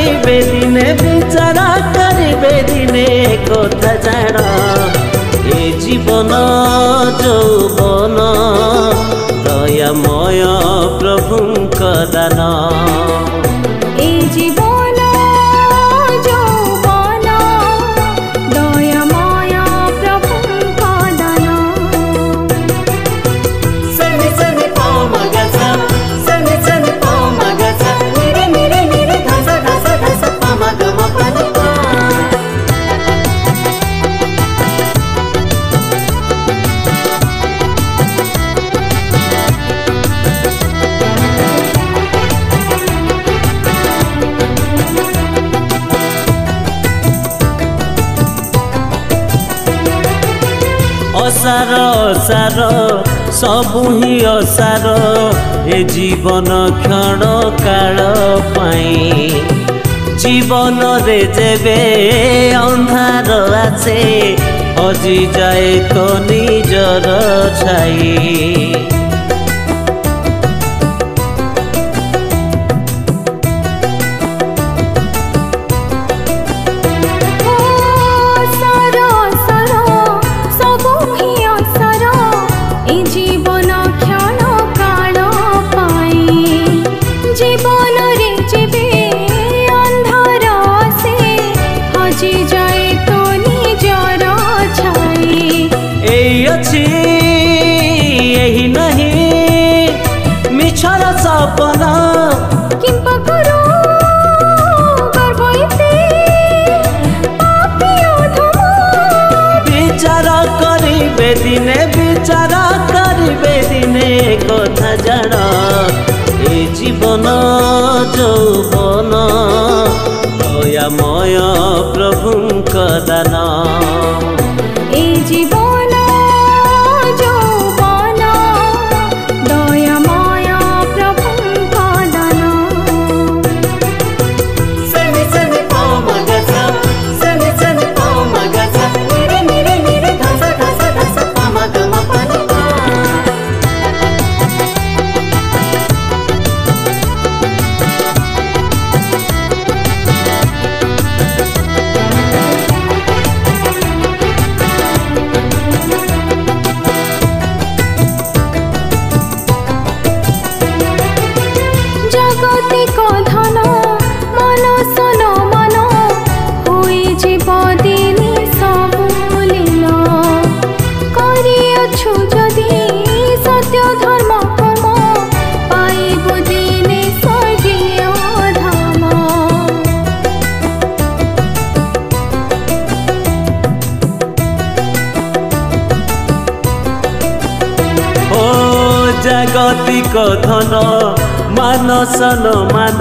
करिबे दिने विचार करिबे दिने कथा जान ए जीवन यौवन दयामय प्रभुंक दान ए जीवन यौवन दयामय प्रभुंक दान सनि सनि प म ग सा सनि सनि प म ग सा निरे निरे निरे ध सा प म ग म प नि प असार असार सबु ही असार ए जीवन क्षण काल पाई जीवन रे जेबे अंधार आसे हजि जाए तो निजर छाई यही नहीं मिछर सपना विचार करिबे दिने विचार करिबे दिने कथा जान ए जीवन यौवन दयामय प्रभुंक दान ए जीवन यौवन दयामय प्रभुंक दान सनि सनि प म ग सा सनि सनि प म ग सा निरे निरे निरे ध सा प म ग म प नि प जगतिक धन मन सन मन होई जीव दिनी सबु लीन करिअछु जदि सत्य धर्म कर्म पाइबु दिने स्वर्गीय धाम ओ जागतिक धन मानस न मान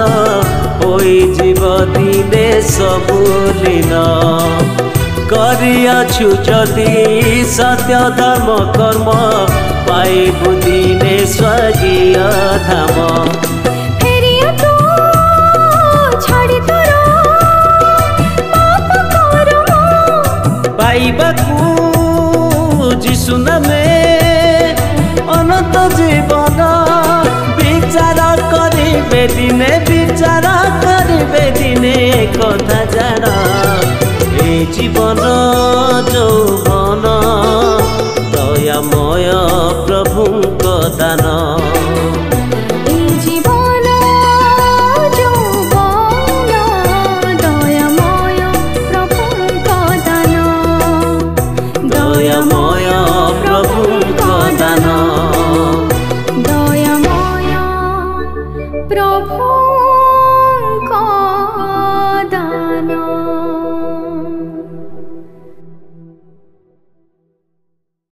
होई जीव दिने सबु लीन करिअछु जदि सत्य धर्म कर्म पाइबु दिने स्वर्गीय धाम।